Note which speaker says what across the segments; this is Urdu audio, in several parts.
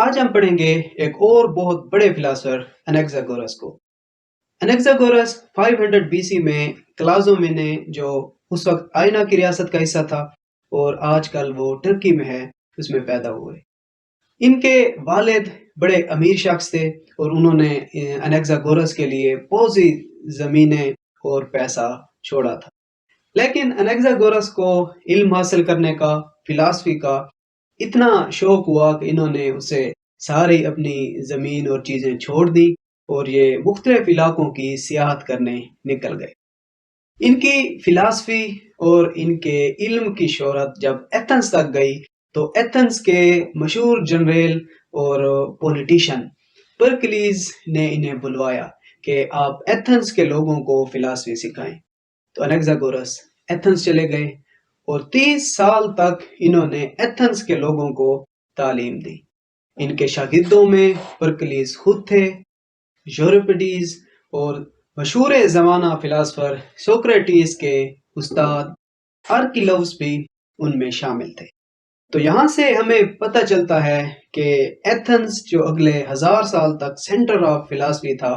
Speaker 1: آج ہم پڑھیں گے ایک اور بہت بڑے فلاسفر انیکزاگورس کو۔ انیکزاگورس 500 بی سی میں کلازو میں نے جو اس وقت آئینہ کی ریاست کا حصہ تھا اور آج کل وہ ترکی میں ہے، اس میں پیدا ہوئے۔ ان کے والد بڑے امیر شخص تھے اور انہوں نے انیکزاگورس کے لیے بہت سی زمینیں اور پیسہ چھوڑا تھا، لیکن انیکزاگورس کو علم حاصل کرنے کا، فلسفی کا اتنا شوق ہوا کہ انہوں نے اسے ساری اپنی زمین اور چیزیں چھوڑ دی اور یہ مختلف علاقوں کی سیاحت کرنے نکل گئے۔ ان کی فلسفی اور ان کے علم کی شہرت جب ایتھنز تک گئی تو ایتھنز کے مشہور جنرل اور پولیٹیشین پرکلیز نے انہیں بلوایا کہ آپ ایتھنز کے لوگوں کو فلسفی سکھائیں۔ تو انیکزاگورس ایتھنز چلے گئے اور 30 سال تک انہوں نے ایتھنز کے لوگوں کو تعلیم دی۔ ان کے شاگردوں میں پرکلیز خود تھے، یوریپیڈیز اور مشہور زمانہ فلاسفر سوکریٹس کے استاد آرکیلاؤس بھی ان میں شامل تھے۔ تو یہاں سے ہمیں پتہ چلتا ہے کہ ایتھنز جو اگلے 1000 سال تک سینٹر آف فلسفی تھا،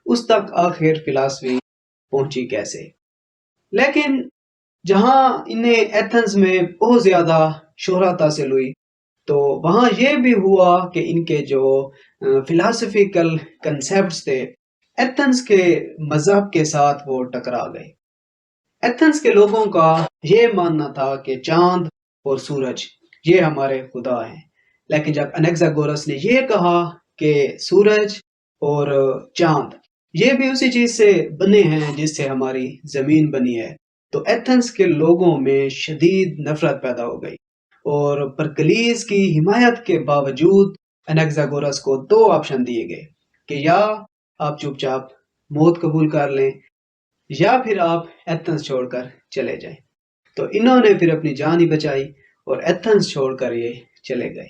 Speaker 1: اس تک آخر فلسفی پہنچی کیسے۔ لیکن جہاں انہیں ایتھنز میں بہت زیادہ شہرت حاصل ہوئی تو وہاں یہ بھی ہوا کہ ان کے جو فلسفیکل کنسیپٹس تھے ایتھنز کے مذہب کے ساتھ وہ ٹکرا گئے۔ ایتھنز کے لوگوں کا یہ ماننا تھا کہ چاند اور سورج یہ ہمارے خدا ہیں، لیکن جب انیکزاگورس نے یہ کہا کہ سورج اور چاند یہ بھی اسی چیز سے بنے ہیں جس سے ہماری زمین بنی ہے، تو ایتھنز کے لوگوں میں شدید نفرت پیدا ہو گئی اور پرکلیز کی حمایت کے باوجود انیکزاگورس کو 2 آپشن دیے گئے کہ یا آپ چپ چاپ موت قبول کر لیں یا پھر آپ ایتھنز چھوڑ کر چلے جائیں۔ تو انہوں نے پھر اپنی جان ہی بچائی اور ایتھنز چھوڑ کر یہ چلے گئے۔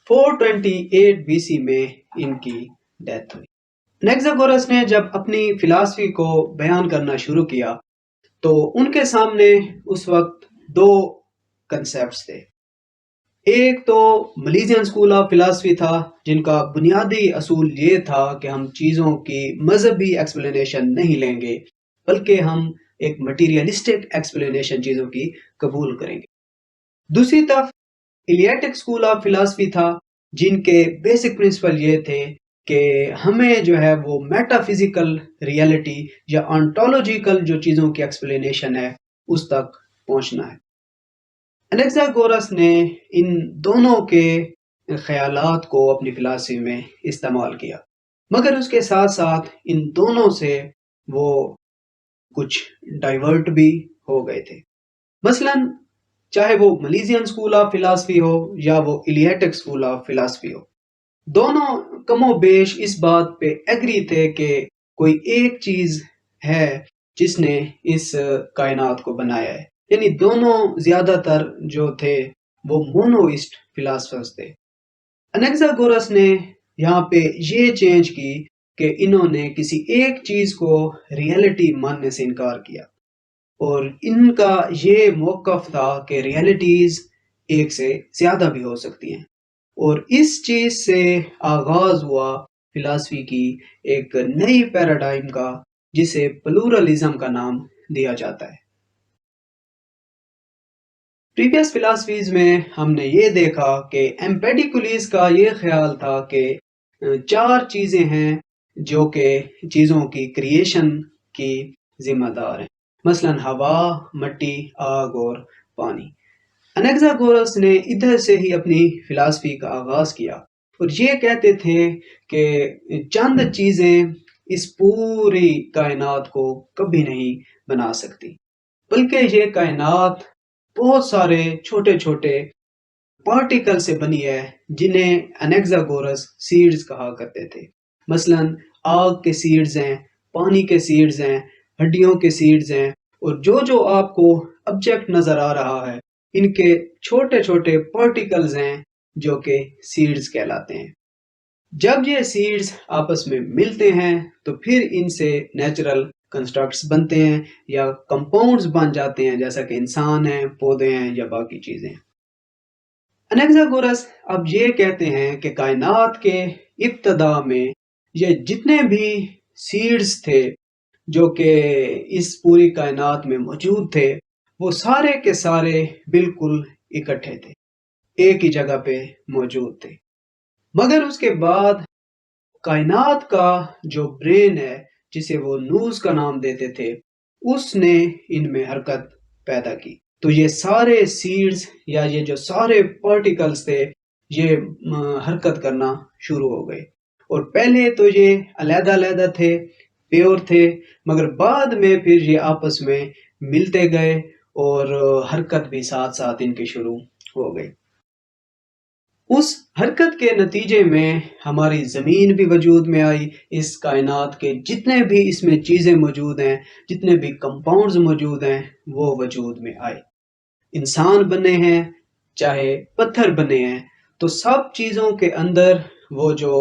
Speaker 1: 428 بی سی میں ان کی ڈیتھ ہوئی۔ انیکزاگورس نے جب اپنی فلسفی کو بیان کرنا شروع کیا تو ان کے سامنے اس وقت 2 کنسیپٹس تھے۔ ایک تو ملیزین اسکول آف فلسفی تھا، جن کا بنیادی اصول یہ تھا کہ ہم چیزوں کی مذہبی ایکسپلینیشن نہیں لیں گے بلکہ ہم ایک مٹیریلسٹک ایکسپلینیشن چیزوں کی قبول کریں گے۔ دوسری طرف ایلیٹک اسکول آف فلسفی تھا، جن کے بیسک پرنسپل یہ تھے کہ ہمیں جو ہے وہ میٹا فزیکل ریئلٹی یا آنٹولوجیکل جو چیزوں کی ایکسپلینیشن ہے اس تک پہنچنا ہے۔ انیکزاگورس نے ان دونوں کے خیالات کو اپنی فلسفی میں استعمال کیا، مگر اس کے ساتھ ساتھ ان دونوں سے وہ کچھ ڈائیورٹ بھی ہو گئے تھے۔ مثلا چاہے وہ ملیزین اسکول آف فلسفی ہو یا وہ ایلیٹک اسکول آف فلسفی ہو، دونوں کم و بیش اس بات پہ ایگری تھے کہ کوئی ایک چیز ہے جس نے اس کائنات کو بنایا ہے، یعنی دونوں زیادہ تر جو تھے وہ مونوئسٹ فلاسفرز تھے۔ انیکزاگورس نے یہاں پہ یہ چینج کی کہ انہوں نے کسی ایک چیز کو ریئلٹی ماننے سے انکار کیا، اور ان کا یہ موقف تھا کہ ریئلٹیز ایک سے زیادہ بھی ہو سکتی ہیں، اور اس چیز سے آغاز ہوا فلسفی کی ایک نئی پیراڈائم کا، جسے پلورلزم کا نام دیا جاتا ہے۔ پریویس فلسفیز میں ہم نے یہ دیکھا کہ ایمپیڈیکولس کا یہ خیال تھا کہ 4 چیزیں ہیں جو کہ چیزوں کی کریشن کی ذمہ دار ہیں، مثلا ہوا، مٹی، آگ اور پانی۔ انیکزاگورس نے ادھر سے ہی اپنی فلسفی کا آغاز کیا اور یہ کہتے تھے کہ چند چیزیں اس پوری کائنات کو کبھی نہیں بنا سکتی، بلکہ یہ کائنات بہت سارے چھوٹے چھوٹے پارٹیکل سے بنی ہے جنہیں انیکزاگورس سیڈز کہا کرتے تھے۔ مثلا آگ کے سیڈز ہیں، پانی کے سیڈز ہیں، ہڈیوں کے سیڈز ہیں، اور جو آپ کو آبجیکٹ نظر آ رہا ہے ان کے چھوٹے چھوٹے پارٹیکلز ہیں جو کہ سیڈز کہلاتے ہیں۔ جب یہ سیڈز آپس میں ملتے ہیں تو پھر ان سے نیچرل کنسٹرکٹس بنتے ہیں یا کمپاؤنڈز بن جاتے ہیں، جیسا کہ انسان ہیں، پودے ہیں یا باقی چیزیں۔ انیکزاگورس اب یہ کہتے ہیں کہ کائنات کے ابتدا میں یہ جتنے بھی سیڈز تھے جو کہ اس پوری کائنات میں موجود تھے، وہ سارے کے سارے بالکل اکٹھے تھے، ایک ہی جگہ پہ موجود تھے۔ مگر اس کے بعد کائنات کا جو برین ہے، جسے وہ نوز کا نام دیتے تھے، اس نے ان میں حرکت پیدا کی۔ تو یہ سارے سیڈز یا یہ جو سارے پارٹیکلز تھے، یہ حرکت کرنا شروع ہو گئے۔ اور پہلے تو یہ علیحدہ علیحدہ تھے، پیور تھے، مگر بعد میں پھر یہ آپس میں ملتے گئے اور حرکت بھی ساتھ ساتھ ان کی شروع ہو گئی۔ اس حرکت کے نتیجے میں ہماری زمین بھی وجود میں آئی، اس کائنات کے جتنے بھی اس میں چیزیں موجود ہیں، جتنے بھی کمپاؤنڈز موجود ہیں، وہ وجود میں آئے۔ انسان بنے ہیں، چاہے پتھر بنے ہیں، تو سب چیزوں کے اندر وہ جو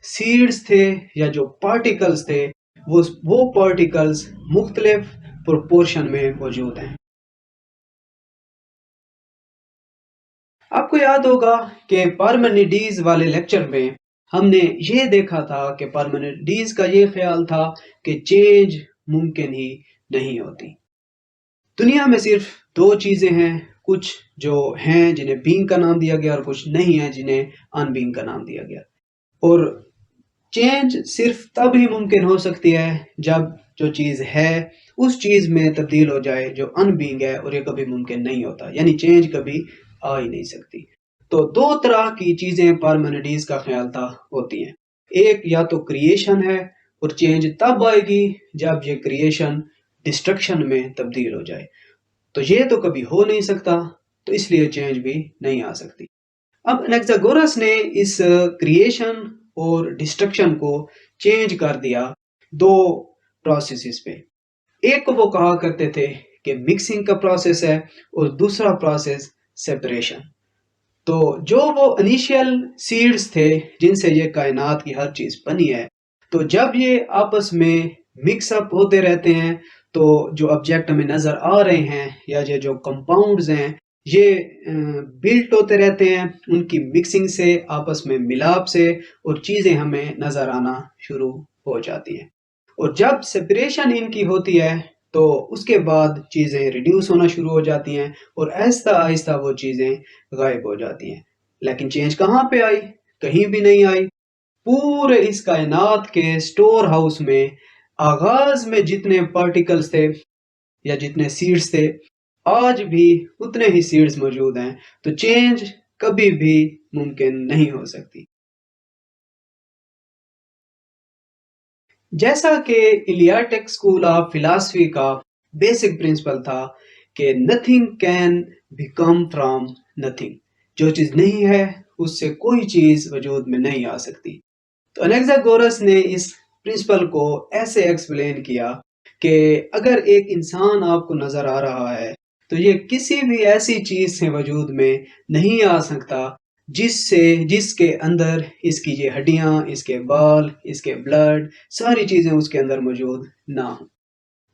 Speaker 1: سیڈز تھے یا جو پارٹیکلز تھے، وہ پارٹیکلز مختلف پروپورشن میں موجود ہیں۔ آپ کو یاد ہوگا کہ پارمینیڈیز والے لیکچر میں ہم نے یہ دیکھا تھا کہ پارمینیڈیز کا یہ خیال تھا کہ چینج ممکن ہی نہیں ہوتی۔ دنیا میں صرف دو چیزیں ہیں، کچھ جو ہیں جنہیں بینگ کا نام دیا گیا اور کچھ نہیں ہیں جنہیں ان بینگ کا نام دیا گیا۔ اور چینج صرف تب ہی ممکن ہو سکتی ہے جب جو چیز ہے اس چیز میں تبدیل ہو جائے جو ان بینگ ہے، اور یہ کبھی ممکن نہیں ہوتا، یعنی چینج کبھی آ ہی نہیں سکتی۔ تو دو طرح کی چیزیں پارمینیڈیز کا خیال تھا ہوتی ہیں، ایک یا تو کریشن ہے، اور چینج تب آئے گی جب یہ کریشن ڈسٹرکشن میں تبدیل ہو جائے، تو یہ تو کبھی ہو نہیں سکتا، تو اس لیے چینج بھی نہیں آ سکتی۔ اب انیکزاگورس نے اس کریشن اور ڈسٹرکشن کو چینج کر دیا دو پروسیسز پہ۔ ایک کو وہ کہا کرتے تھے کہ مکسنگ کا پروسیس ہے، اور دوسرا پروسیس سیپریشن۔ تو جو وہ انیشیل سیڈز تھے جن سے یہ کائنات کی ہر چیز بنی ہے، تو جب یہ آپس میں مکس اپ ہوتے رہتے ہیں، تو جو آبجیکٹ ہمیں نظر آ رہے ہیں یا یہ جو کمپاؤنڈز ہیں، یہ بلٹ ہوتے رہتے ہیں ان کی مکسنگ سے، آپس میں ملاپ سے، اور چیزیں ہمیں نظر آنا شروع ہو جاتی ہیں۔ اور جب سپریشن ان کی ہوتی ہے تو اس کے بعد چیزیں ریڈیوس ہونا شروع ہو جاتی ہیں، اور آہستہ آہستہ وہ چیزیں غائب ہو جاتی ہیں۔ لیکن چینج کہاں پہ آئی؟ کہیں بھی نہیں آئی۔ پورے اس کائنات کے سٹور ہاؤس میں آغاز میں جتنے پارٹیکلز تھے یا جتنے سیڈز تھے، آج بھی اتنے ہی سیڈز موجود ہیں، تو چینج کبھی بھی ممکن نہیں ہو سکتی۔ جیسا کہ ایلیاٹک اسکول آف فلاسفی کا بیسک پرنسپل تھا کہ nothing can become from nothing, جو چیز نہیں ہے اس سے کوئی چیز وجود میں نہیں آ سکتی۔ تو انیکزاگورس نے اس پرنسپل کو ایسے ایکسپلین کیا کہ اگر ایک انسان آپ کو نظر آ رہا ہے تو یہ کسی بھی ایسی چیز سے وجود میں نہیں آ سکتا جس کے اندر اس کی یہ ہڈیاں، اس کے بال، اس کے بلڈ، ساری چیزیں اس کے اندر موجود نہ ہوں۔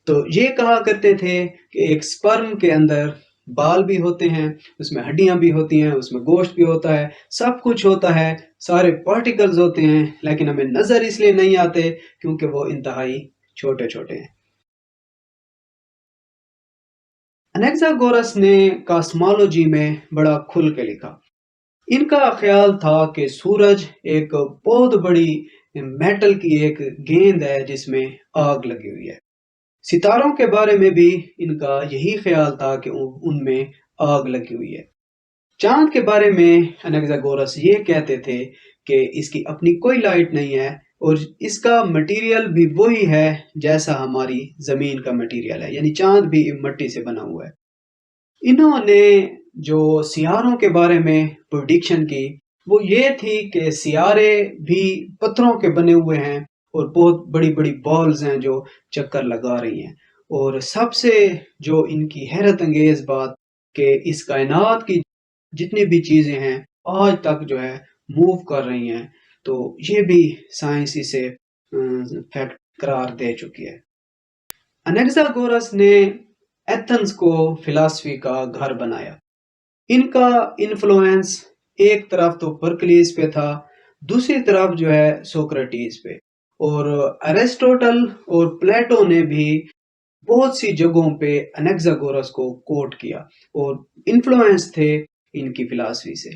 Speaker 1: تو یہ کہا کرتے تھے کہ ایک سپرم کے اندر بال بھی ہوتے ہیں، اس میں ہڈیاں بھی ہوتی ہیں، اس میں گوشت بھی ہوتا ہے، سب کچھ ہوتا ہے، سارے پارٹیکلز ہوتے ہیں، لیکن ہمیں نظر اس لیے نہیں آتے کیونکہ وہ انتہائی چھوٹے چھوٹے ہیں۔ انیکزاگورس نے کاسمالوجی میں بڑا کھل کے لکھا۔ ان کا خیال تھا کہ سورج ایک بہت بڑی میٹل کی ایک گیند ہے جس میں آگ لگی ہوئی ہے۔ ستاروں کے بارے میں بھی ان کا یہی خیال تھا کہ ان میں آگ لگی ہوئی ہے۔ چاند کے بارے میں انیکزاگورس یہ کہتے تھے کہ اس کی اپنی کوئی لائٹ نہیں ہے، اور اس کا مٹیریل بھی وہی ہے جیسا ہماری زمین کا مٹیریل ہے، یعنی چاند بھی مٹی سے بنا ہوا ہے۔ انہوں نے جو سیاروں کے بارے میں پریڈکشن کی وہ یہ تھی کہ سیارے بھی پتھروں کے بنے ہوئے ہیں، اور بہت بڑی بڑی بالز ہیں جو چکر لگا رہی ہیں۔ اور سب سے جو ان کی حیرت انگیز بات کہ اس کائنات کی جتنی بھی چیزیں ہیں آج تک جو ہے موو کر رہی ہیں، تو یہ بھی سائنس اسے فیکٹ قرار دے چکی ہے۔ انیکزاگورس نے ایتھنز کو فلاسفی کا گھر بنایا۔ ان کا انفلوئنس ایک طرف تو پرکلیس پہ تھا، دوسری طرف جو ہے سوکریٹیز پہ، اور ارسٹوٹل اور پلیٹو نے بھی بہت سی جگہوں پہ انیکزاگورس کو کوٹ کیا اور انفلوئنس تھے ان کی فلاسفی سے۔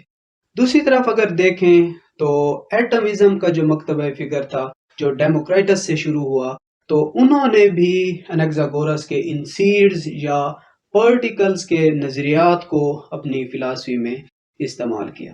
Speaker 1: دوسری طرف اگر دیکھیں تو ایٹمزم کا جو مکتبہ فکر تھا، جو ڈیموکریٹس سے شروع ہوا، تو انہوں نے بھی انیکزاگورس کے ان سیڈز یا پارٹیکلز کے نظریات کو اپنی فلاسفی میں استعمال کیا۔